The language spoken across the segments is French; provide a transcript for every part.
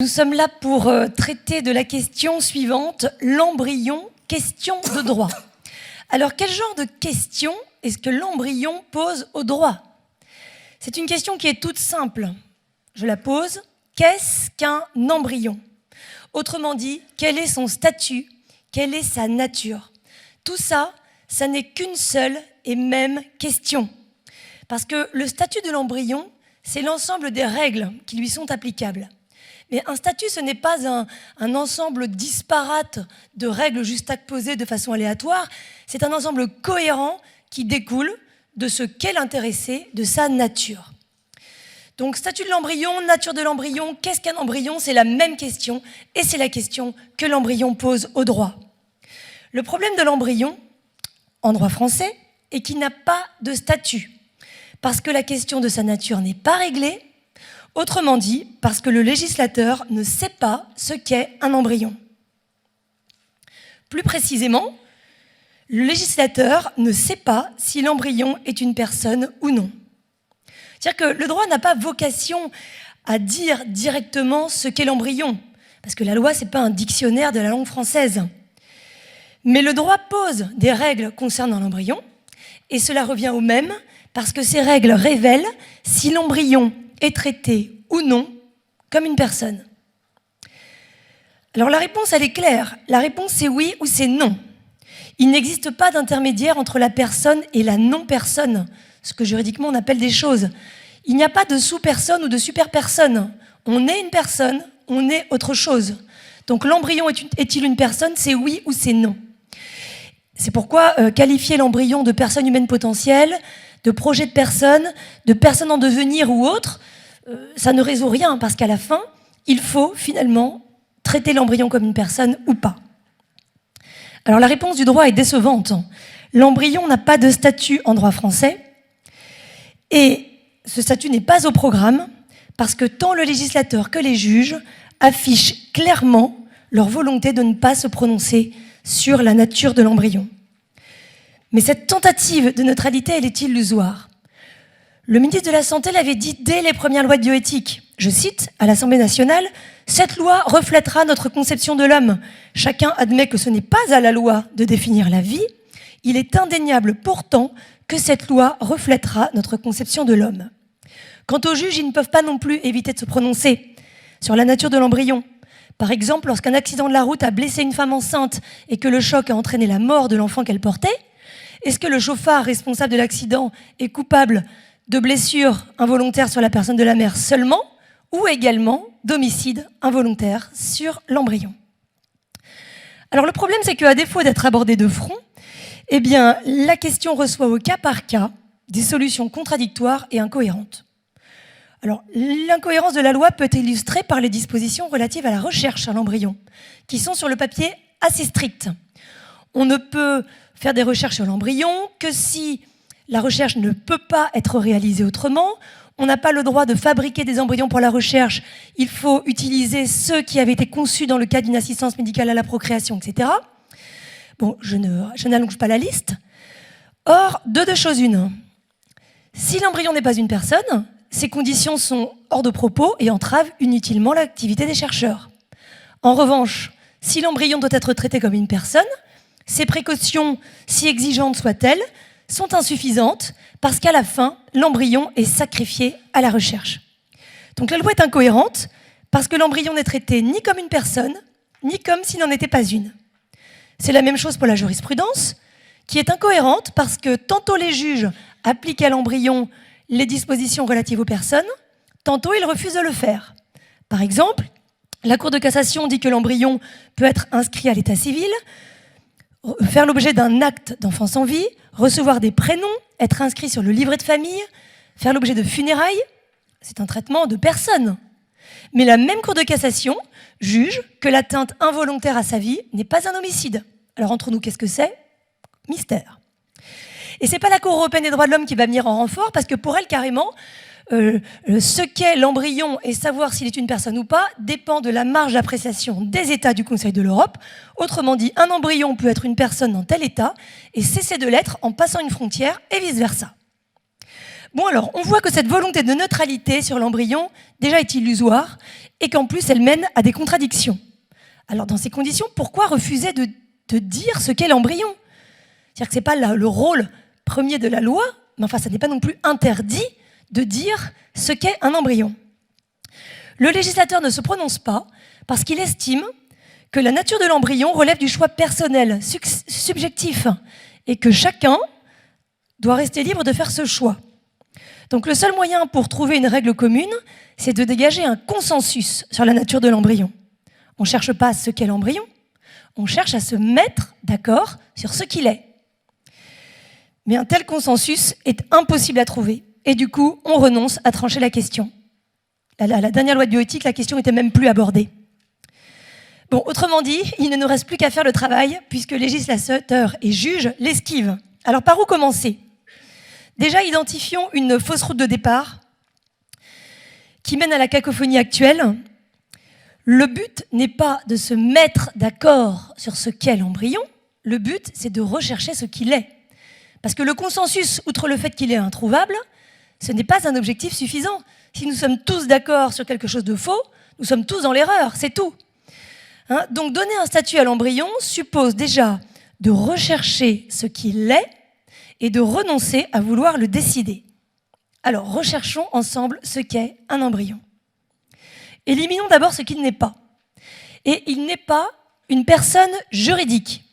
Nous sommes là pour traiter de la question suivante, l'embryon, question de droit. Alors, quel genre de question est-ce que l'embryon pose au droit? C'est une question qui est toute simple. Je la pose. Qu'est-ce qu'un embryon? Autrement dit, quel est son statut? Quelle est sa nature? Tout ça, ça n'est qu'une seule et même question. Parce que le statut de l'embryon, c'est l'ensemble des règles qui lui sont applicables. Mais un statut, ce n'est pas un ensemble disparate de règles juxtaposées de façon aléatoire, c'est un ensemble cohérent qui découle de ce qu'est l'intéressé, de sa nature. Donc, statut de l'embryon, nature de l'embryon, qu'est-ce qu'un embryon? C'est la même question, et c'est la question que l'embryon pose au droit. Le problème de l'embryon, en droit français, est qu'il n'a pas de statut, parce que la question de sa nature n'est pas réglée. Autrement dit, parce que le législateur ne sait pas ce qu'est un embryon. Plus précisément, le législateur ne sait pas si l'embryon est une personne ou non. C'est-à-dire que le droit n'a pas vocation à dire directement ce qu'est l'embryon, parce que la loi, ce n'est pas un dictionnaire de la langue française. Mais le droit pose des règles concernant l'embryon, et cela revient au même, parce que ces règles révèlent si l'embryon est traité ou non comme une personne. Alors la réponse, elle est claire. La réponse, c'est oui ou c'est non. Il n'existe pas d'intermédiaire entre la personne et la non-personne, ce que juridiquement on appelle des choses. Il n'y a pas de sous-personne ou de super-personne. On est une personne, on est autre chose. Donc l'embryon est-il une personne? C'est oui ou c'est non. C'est pourquoi qualifier l'embryon de personne humaine potentielle, de projet de personne en devenir ou autre, ça ne résout rien, parce qu'à la fin, il faut finalement traiter l'embryon comme une personne ou pas. Alors la réponse du droit est décevante. L'embryon n'a pas de statut en droit français, et ce statut n'est pas au programme, parce que tant le législateur que les juges affichent clairement leur volonté de ne pas se prononcer sur la nature de l'embryon. Mais cette tentative de neutralité, elle est illusoire. Le ministre de la Santé l'avait dit dès les premières lois de bioéthique. Je cite, à l'Assemblée nationale, « Cette loi reflètera notre conception de l'homme. Chacun admet que ce n'est pas à la loi de définir la vie. Il est indéniable pourtant que cette loi reflètera notre conception de l'homme. » Quant aux juges, ils ne peuvent pas non plus éviter de se prononcer sur la nature de l'embryon. Par exemple, lorsqu'un accident de la route a blessé une femme enceinte et que le choc a entraîné la mort de l'enfant qu'elle portait, est-ce que le chauffard responsable de l'accident est coupable de blessures involontaires sur la personne de la mère seulement, ou également d'homicide involontaire sur l'embryon? Alors le problème, c'est qu'à défaut d'être abordée de front, eh bien, la question reçoit au cas par cas des solutions contradictoires et incohérentes. Alors, l'incohérence de la loi peut être illustrée par les dispositions relatives à la recherche sur l'embryon, qui sont sur le papier assez strictes. On ne peut faire des recherches sur l'embryon que si la recherche ne peut pas être réalisée autrement. On n'a pas le droit de fabriquer des embryons pour la recherche. Il faut utiliser ceux qui avaient été conçus dans le cadre d'une assistance médicale à la procréation, etc. Bon, je n'allonge pas la liste. Or, de deux choses une. Si l'embryon n'est pas une personne, ces conditions sont hors de propos et entravent inutilement l'activité des chercheurs. En revanche, si l'embryon doit être traité comme une personne, ces précautions, si exigeantes soient-elles, sont insuffisantes parce qu'à la fin, l'embryon est sacrifié à la recherche. Donc la loi est incohérente parce que l'embryon n'est traité ni comme une personne, ni comme s'il n'en était pas une. C'est la même chose pour la jurisprudence, qui est incohérente parce que tantôt les juges appliquent à l'embryon les dispositions relatives aux personnes, tantôt ils refusent de le faire. Par exemple, la Cour de cassation dit que l'embryon peut être inscrit à l'état civil, faire l'objet d'un acte d'enfant sans vie, recevoir des prénoms, être inscrit sur le livret de famille, faire l'objet de funérailles, c'est un traitement de personne. Mais la même Cour de cassation juge que l'atteinte involontaire à sa vie n'est pas un homicide. Alors entre nous, qu'est-ce que c'est? Mystère. Et c'est pas la Cour européenne des droits de l'homme qui va venir en renfort, parce que pour elle, carrément, ce qu'est l'embryon et savoir s'il est une personne ou pas dépend de la marge d'appréciation des États du Conseil de l'Europe. Autrement dit, un embryon peut être une personne dans tel État et cesser de l'être en passant une frontière et vice-versa. Bon alors, on voit que cette volonté de neutralité sur l'embryon déjà est illusoire et qu'en plus elle mène à des contradictions. Alors dans ces conditions, pourquoi refuser de dire ce qu'est l'embryon? C'est-à-dire que ce n'est pas le rôle premier de la loi, mais enfin ça n'est pas non plus interdit de dire ce qu'est un embryon. Le législateur ne se prononce pas parce qu'il estime que la nature de l'embryon relève du choix personnel, subjectif, et que chacun doit rester libre de faire ce choix. Donc le seul moyen pour trouver une règle commune, c'est de dégager un consensus sur la nature de l'embryon. On ne cherche pas ce qu'est l'embryon, on cherche à se mettre d'accord sur ce qu'il est. Mais un tel consensus est impossible à trouver, et du coup, on renonce à trancher la question. La dernière loi de bioéthique, la question n'était même plus abordée. Bon, autrement dit, il ne nous reste plus qu'à faire le travail, puisque législateurs et juges l'esquivent. Alors par où commencer? Déjà, identifions une fausse route de départ qui mène à la cacophonie actuelle. Le but n'est pas de se mettre d'accord sur ce qu'est l'embryon, le but c'est de rechercher ce qu'il est. Parce que le consensus, outre le fait qu'il est introuvable, ce n'est pas un objectif suffisant. Si nous sommes tous d'accord sur quelque chose de faux, nous sommes tous dans l'erreur, c'est tout. Donc donner un statut à l'embryon suppose déjà de rechercher ce qu'il est et de renoncer à vouloir le décider. Alors recherchons ensemble ce qu'est un embryon. Éliminons d'abord ce qu'il n'est pas. Et il n'est pas une personne juridique.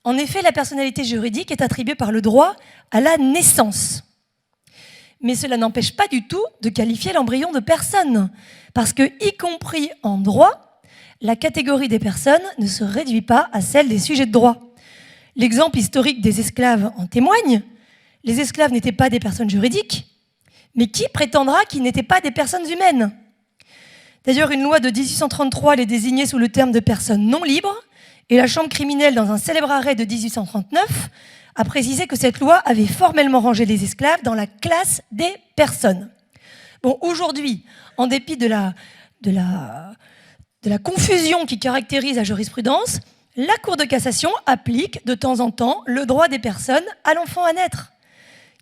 En effet, la personnalité juridique est attribuée par le droit à la naissance. Mais cela n'empêche pas du tout de qualifier l'embryon de personne, parce que, y compris en droit, la catégorie des personnes ne se réduit pas à celle des sujets de droit. L'exemple historique des esclaves en témoigne. Les esclaves n'étaient pas des personnes juridiques, mais qui prétendra qu'ils n'étaient pas des personnes humaines? D'ailleurs, une loi de 1833 les désignait sous le terme de personnes non libres, et la Chambre criminelle, dans un célèbre arrêt de 1839, a précisé que cette loi avait formellement rangé les esclaves dans la classe des personnes. Bon, aujourd'hui, en dépit de la confusion qui caractérise la jurisprudence, la Cour de cassation applique de temps en temps le droit des personnes à l'enfant à naître,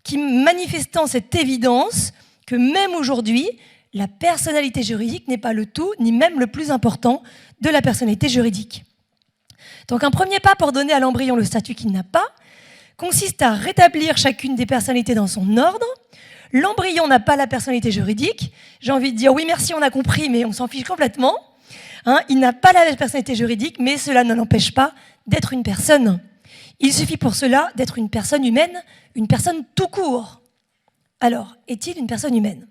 qui manifestant cette évidence que même aujourd'hui, la personnalité juridique n'est pas le tout, ni même le plus important de la personnalité juridique. Donc un premier pas pour donner à l'embryon le statut qu'il n'a pas consiste à rétablir chacune des personnalités dans son ordre. L'embryon n'a pas la personnalité juridique. J'ai envie de dire oui merci, on a compris, mais on s'en fiche complètement. Il n'a pas la personnalité juridique, mais cela ne l'empêche pas d'être une personne. Il suffit pour cela d'être une personne humaine, une personne tout court. Alors, est-il une personne humaine?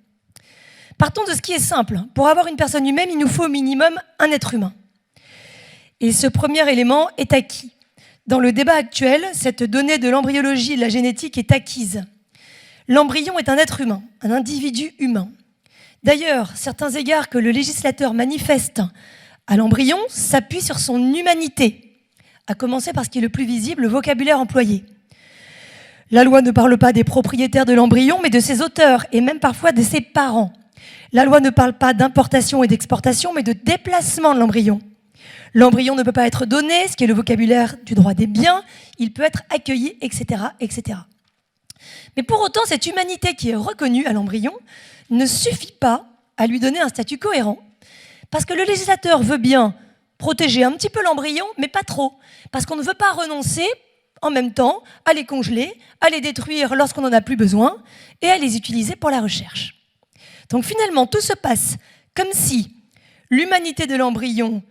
Partons de ce qui est simple. Pour avoir une personne humaine, il nous faut au minimum un être humain. Et ce premier élément est acquis. Dans le débat actuel, cette donnée de l'embryologie et de la génétique est acquise. L'embryon est un être humain, un individu humain. D'ailleurs, certains égards que le législateur manifeste à l'embryon s'appuient sur son humanité, à commencer par ce qui est le plus visible, le vocabulaire employé. La loi ne parle pas des propriétaires de l'embryon, mais de ses auteurs, et même parfois de ses parents. La loi ne parle pas d'importation et d'exportation, mais de déplacement de l'embryon. L'embryon ne peut pas être donné, ce qui est le vocabulaire du droit des biens, il peut être accueilli, etc., etc. Mais pour autant, cette humanité qui est reconnue à l'embryon ne suffit pas à lui donner un statut cohérent, parce que le législateur veut bien protéger un petit peu l'embryon, mais pas trop, parce qu'on ne veut pas renoncer en même temps à les congeler, à les détruire lorsqu'on n'en a plus besoin, et à les utiliser pour la recherche. Donc finalement, tout se passe comme si l'humanité de l'embryon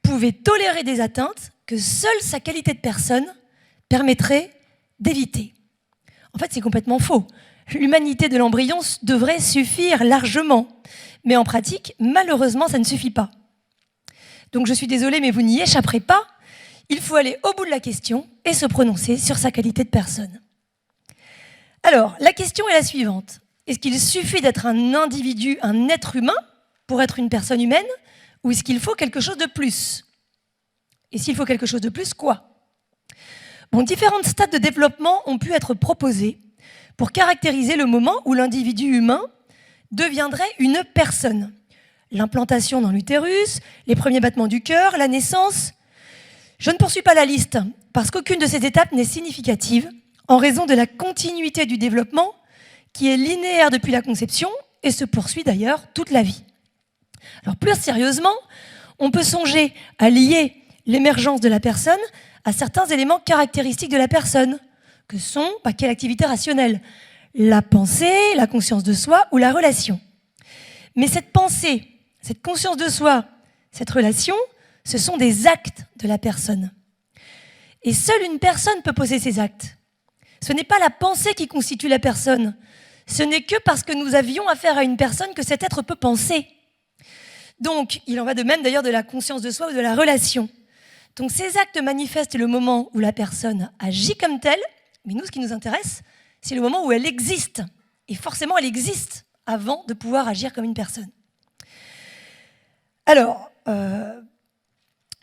pouvait tolérer des atteintes que seule sa qualité de personne permettrait d'éviter. En fait, c'est complètement faux. L'humanité de l'embryon devrait suffire largement. Mais en pratique, malheureusement, ça ne suffit pas. Donc je suis désolée, mais vous n'y échapperez pas. Il faut aller au bout de la question et se prononcer sur sa qualité de personne. Alors, la question est la suivante. Est-ce qu'il suffit d'être un individu, un être humain, pour être une personne humaine, ou est-ce qu'il faut quelque chose de plus? Et s'il faut quelque chose de plus, quoi? Bon, différents stades de développement ont pu être proposés pour caractériser le moment où l'individu humain deviendrait une personne. L'implantation dans l'utérus, les premiers battements du cœur, la naissance. Je ne poursuis pas la liste, parce qu'aucune de ces étapes n'est significative en raison de la continuité du développement qui est linéaire depuis la conception et se poursuit d'ailleurs toute la vie. Alors plus sérieusement, on peut songer à lier l'émergence de la personne à certains éléments caractéristiques de la personne, que sont quelle activité rationnelle, la pensée, la conscience de soi ou la relation. Mais cette pensée, cette conscience de soi, cette relation, ce sont des actes de la personne. Et seule une personne peut poser ces actes. Ce n'est pas la pensée qui constitue la personne. Ce n'est que parce que nous avions affaire à une personne que cet être peut penser. Donc, il en va de même d'ailleurs de la conscience de soi ou de la relation. Donc, ces actes manifestent le moment où la personne agit comme telle, mais nous, ce qui nous intéresse, c'est le moment où elle existe. Et forcément, elle existe avant de pouvoir agir comme une personne. Alors,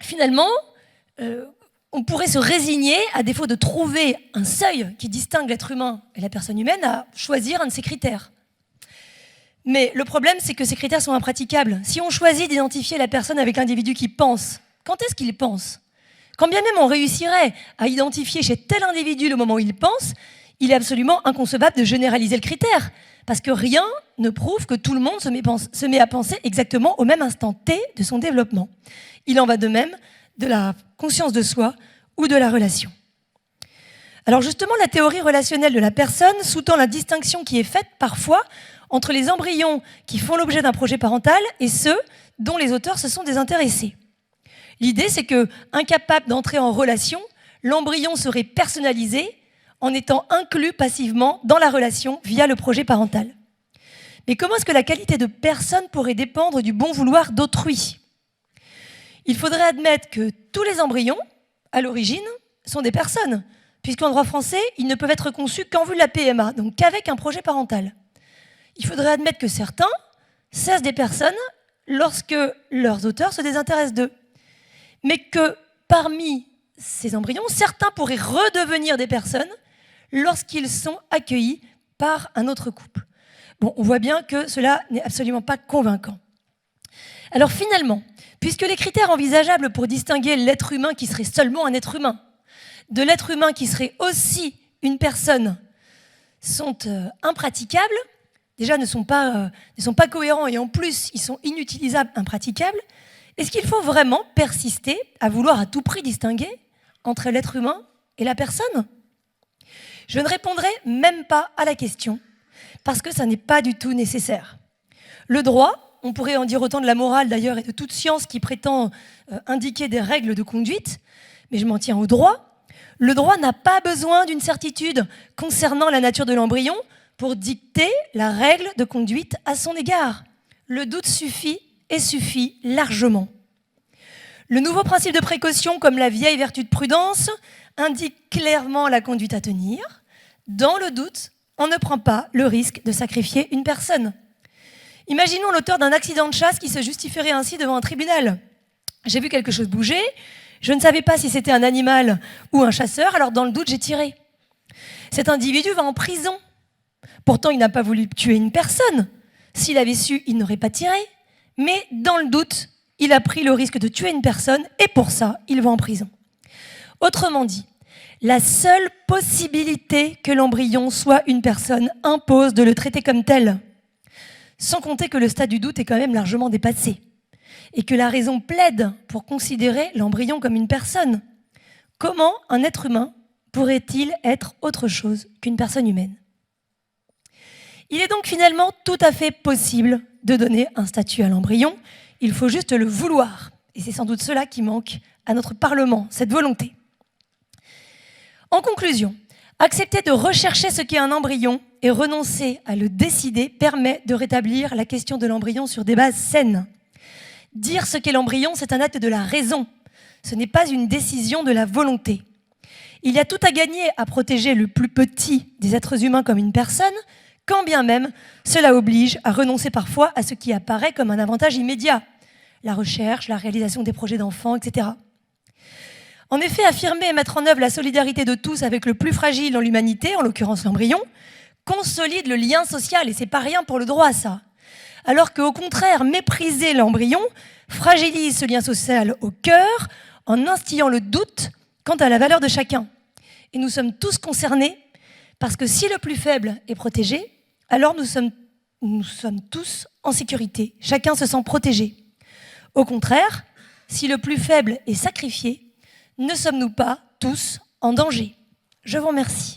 finalement, on pourrait se résigner, à défaut de trouver un seuil qui distingue l'être humain et la personne humaine, à choisir un de ces critères. Mais le problème, c'est que ces critères sont impraticables. Si on choisit d'identifier la personne avec l'individu qui pense, quand est-ce qu'il pense ? Quand bien même on réussirait à identifier chez tel individu le moment où il pense, il est absolument inconcevable de généraliser le critère, parce que rien ne prouve que tout le monde se met à penser exactement au même instant T de son développement. Il en va de même de la conscience de soi ou de la relation. Alors justement, la théorie relationnelle de la personne sous-tend la distinction qui est faite parfois entre les embryons qui font l'objet d'un projet parental et ceux dont les auteurs se sont désintéressés. L'idée, c'est que, incapable d'entrer en relation, l'embryon serait personnalisé en étant inclus passivement dans la relation via le projet parental. Mais comment est-ce que la qualité de personne pourrait dépendre du bon vouloir d'autrui ? Il faudrait admettre que tous les embryons, à l'origine, sont des personnes, puisqu'en droit français, ils ne peuvent être conçus qu'en vue de la PMA, donc qu'avec un projet parental. Il faudrait admettre que certains cessent des personnes lorsque leurs auteurs se désintéressent d'eux. Mais que parmi ces embryons, certains pourraient redevenir des personnes lorsqu'ils sont accueillis par un autre couple. Bon, on voit bien que cela n'est absolument pas convaincant. Alors finalement, puisque les critères envisageables pour distinguer l'être humain qui serait seulement un être humain de l'être humain qui serait aussi une personne sont impraticables, déjà ne sont pas cohérents et en plus ils sont inutilisables, impraticables, est-ce qu'il faut vraiment persister à vouloir à tout prix distinguer entre l'être humain et la personne ? Je ne répondrai même pas à la question, parce que ça n'est pas du tout nécessaire. Le droit, on pourrait en dire autant de la morale d'ailleurs et de toute science qui prétend indiquer des règles de conduite, mais je m'en tiens au droit. Le droit n'a pas besoin d'une certitude concernant la nature de l'embryon pour dicter la règle de conduite à son égard. Le doute suffit et suffit largement. Le nouveau principe de précaution, comme la vieille vertu de prudence, indique clairement la conduite à tenir. Dans le doute, on ne prend pas le risque de sacrifier une personne. Imaginons l'auteur d'un accident de chasse qui se justifierait ainsi devant un tribunal. J'ai vu quelque chose bouger, je ne savais pas si c'était un animal ou un chasseur, alors dans le doute, j'ai tiré. Cet individu va en prison. Pourtant, il n'a pas voulu tuer une personne. S'il avait su, il n'aurait pas tiré. Mais dans le doute, il a pris le risque de tuer une personne et pour ça, il va en prison. Autrement dit, la seule possibilité que l'embryon soit une personne impose de le traiter comme tel. Sans compter que le stade du doute est quand même largement dépassé et que la raison plaide pour considérer l'embryon comme une personne. Comment un être humain pourrait-il être autre chose qu'une personne humaine ? Il est donc finalement tout à fait possible de donner un statut à l'embryon. Il faut juste le vouloir. Et c'est sans doute cela qui manque à notre Parlement, cette volonté. En conclusion, accepter de rechercher ce qu'est un embryon et renoncer à le décider permet de rétablir la question de l'embryon sur des bases saines. Dire ce qu'est l'embryon, c'est un acte de la raison. Ce n'est pas une décision de la volonté. Il y a tout à gagner à protéger le plus petit des êtres humains comme une personne, quand bien même cela oblige à renoncer parfois à ce qui apparaît comme un avantage immédiat, la recherche, la réalisation des projets d'enfants, etc. En effet, affirmer et mettre en œuvre la solidarité de tous avec le plus fragile dans l'humanité, en l'occurrence l'embryon, consolide le lien social, et c'est pas rien pour le droit, ça. Alors qu'au contraire, mépriser l'embryon fragilise ce lien social au cœur en instillant le doute quant à la valeur de chacun. Et nous sommes tous concernés parce que si le plus faible est protégé, alors nous sommes tous en sécurité. Chacun se sent protégé. Au contraire, si le plus faible est sacrifié, ne sommes-nous pas tous en danger? Je vous remercie.